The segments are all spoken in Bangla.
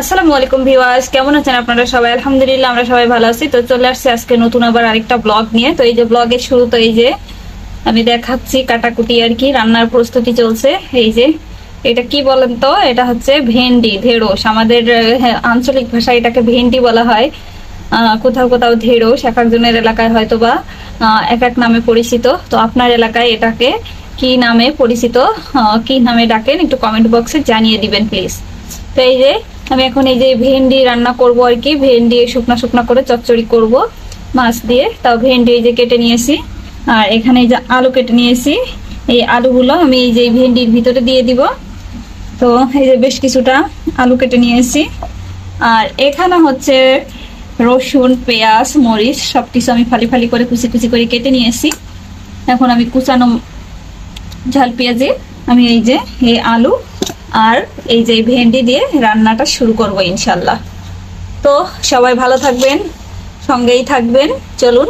আসসালামু আলাইকুম ভিউয়ার্স, কেমন আছেন আপনারা সবাই? আলহামদুলিল্লাহ আমরা সবাই ভালো আছি। তো চলে আসছি আজকে নতুন আবার আরেকটা ব্লগ নিয়ে। তো এই যে ব্লগের শুরু, তো এই যে আমি দেখাচ্ছি কাটাকুটি আর কি, রান্নার প্রস্তুতি চলছে। এই যে এটা কি বলেন তো, এটা হচ্ছে ভেন্ডি, ঢেঁড়স। আমাদের আঞ্চলিক ভাষায় এটাকে ভেন্ডি বলা হয়। কোথাও কোথাও ঢেঁড়স, এক একজনের এলাকায় হয়তো বা এক এক নামে পরিচিত। তো আপনার এলাকায় এটাকে কি নামে পরিচিত, কি নামে ডাকেন, একটু কমেন্ট বক্সে জানিয়ে দিবেন প্লিজ। তো এই যে আমি এখন এই যে ভেন্ডি রান্না করব আর কি, ভেন্ডি শুকনা শুকনা করে চচ্চড়ি করব মাছ দিয়ে। তাও ভেন্ডি এই যে কেটে নিয়েছি, আর এখানে এই যে আলু কেটে নিয়েছি। এই আলুগুলো আমি এই যে ভেন্ডির ভিতরে দিয়ে দিব। তো এই যে বেশ কিছুটা আলু কেটে নিয়েছি, আর এখানে হচ্ছে রসুন, পেঁয়াজ, মরিচ সবকিছু আমি ফালি ফালি করে কুচি কুচি করে কেটে নিয়েছি। এখন আমি কুচানো ঝাল পেঁয়াজে আমি এই যে এই আলু আর এই যে ভেন্ডি দিয়ে রান্নাটা শুরু করব ইনশাল্লাহ। তো সবাই ভালো থাকবেন, সঙ্গেই থাকবেন, চলুন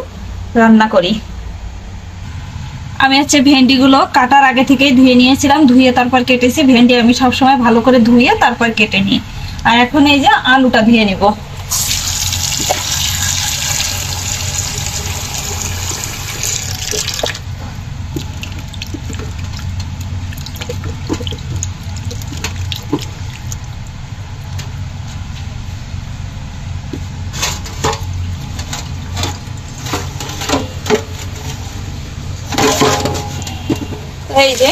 রান্না করি। আমি হচ্ছে ভেন্ডিগুলো কাটার আগে থেকেই ধুয়ে নিয়েছিলাম, ধুয়ে তারপর কেটেছি। ভেন্ডি আমি সবসময় ভালো করে ধুয়ে তারপর কেটে নিই। আর এখন এই যে আলুটা ধুয়ে নিব। এই যে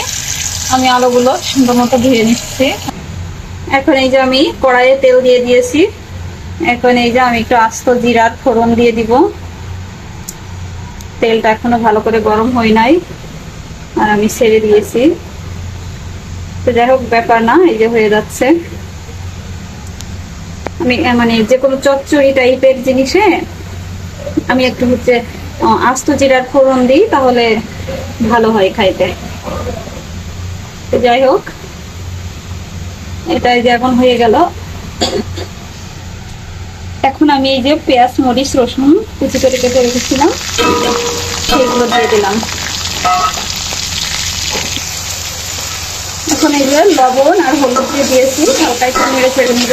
আমি আলুগুলো সুন্দর মতো ধুয়ে নিচ্ছি। এখন এই যে আমি কড়াইয়ে তেল দিয়ে দিয়েছি। এখন এই যে আমি একটু আস্ত জিরার ফোড়ন দিয়ে দিব। তেলটা এখনো ভালো করে গরম হয় নাই, আর আমি ছেড়ে দিয়েছি। তো যাই হোক, ব্যাপার না, এই যে হয়ে যাচ্ছে। আমি মানে যে কোনো চচ্চড়ি টাইপের জিনিসে আমি একটু হচ্ছে আস্ত জিরার ফোড়ন দিই, তাহলে ভালো হয় খাইতে। যাই হোক, এটাই যে এখন হয়ে গেল। এখন আমি এই যে পেঁয়াজ, মরিচ, রসুন কুচি করে কেটে রেখেছিলাম সেগুলো দিয়ে দিলাম। এখন এই যে লবণ আর হলুদ দিয়ে দিয়েছি, হালকা একটু নেড়ে ছেড়ে নিব।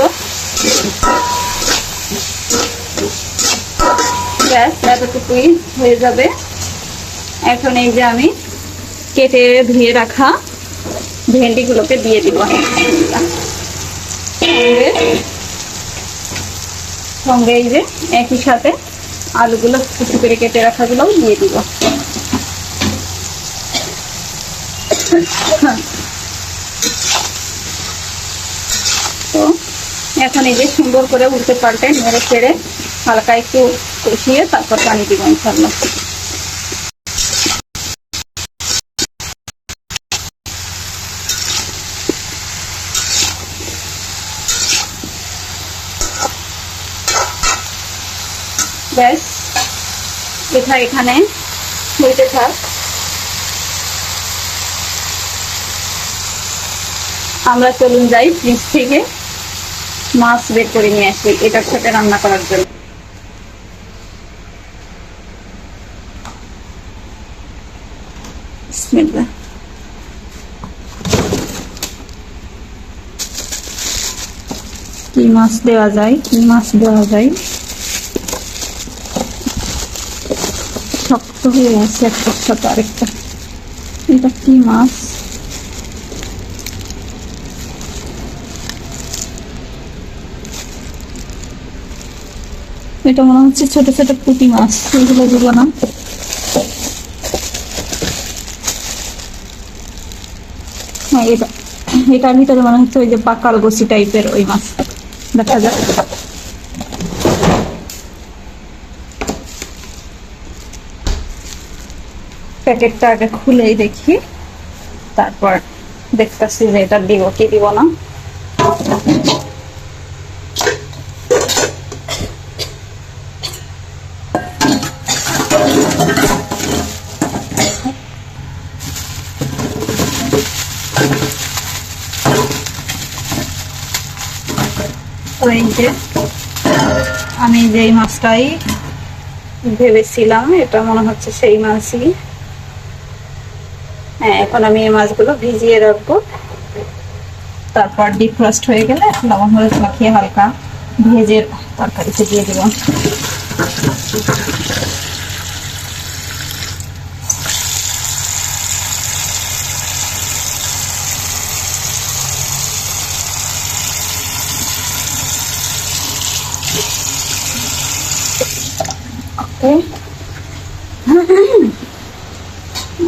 ব্যাস, এতটুকুই হয়ে যাবে। এখন এই যে আমি কেটে ধুয়ে রাখা ভেন্ডিগুলোকে দিয়ে দিব। সঙ্গে এই যে একই সাথে আলুগুলো কুচি করে কেটে রাখাগুলো দিয়ে দিব। তো এখন এই যে সুন্দর করে উল্টে পাল্টে নেড়ে ছেড়ে হালকা একটু কষিয়ে তারপর পানি দিব ইনশাল্লাহ। ব্যাস, এটা এখানে হইতে থাক। আমরা চলুন যাই ফ্রিজ থেকে মাছ বের করে নিয়ে আসি এটার সাথে রান্না করার জন্য। বিসমিল্লাহ। কি মাছ দেওয়া যায়, কি মাছ দেওয়া যায়? শক্ত হয়ে আছে একটার সাথে আরেকটা। এটা কি মাছ? এটা মনে হচ্ছে ছোট ছোট পুঁটি মাছ, এগুলো দিব না। হ্যাঁ, এটার ভিতরে মনে হচ্ছে ওই যে পাকাল গোসি টাইপের ওই মাছ দেখা যায়। প্যাকেটটা আগে খুলেই দেখি, তারপর দেখতেছি যে এটা দিব কি দিব না। এই যে আমি যেই মাছটাই ভেবেছিলাম, এটা মনে হচ্ছে সেই মাছই। হ্যাঁ, এখন আমি এই মাছগুলো ভিজিয়ে রাখবো, তারপর ডিফ্রস্ট হয়ে গেলে লবণ হলুদ মাখিয়ে হালকা ভেজে তরকারিতে দিয়ে দেব।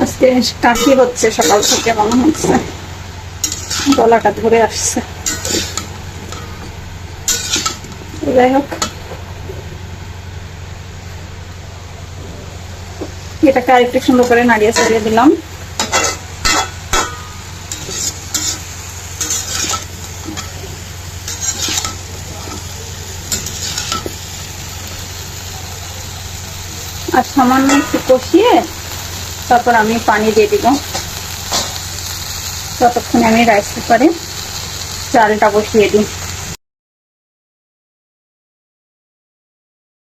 আজকে কাশি হচ্ছে সকাল থেকে, মনে হচ্ছে গলাটা ধরে আসছে। যাই হোক, এটাকে আরেকটু সুন্দর করে নাড়িয়ে ছাড়িয়ে দিলাম। আর সামান্য একটু কষিয়ে তারপর আমি পানি দিয়ে দিব। ততক্ষণে আমি রাইস কুকারে চালটা বসিয়ে দিই।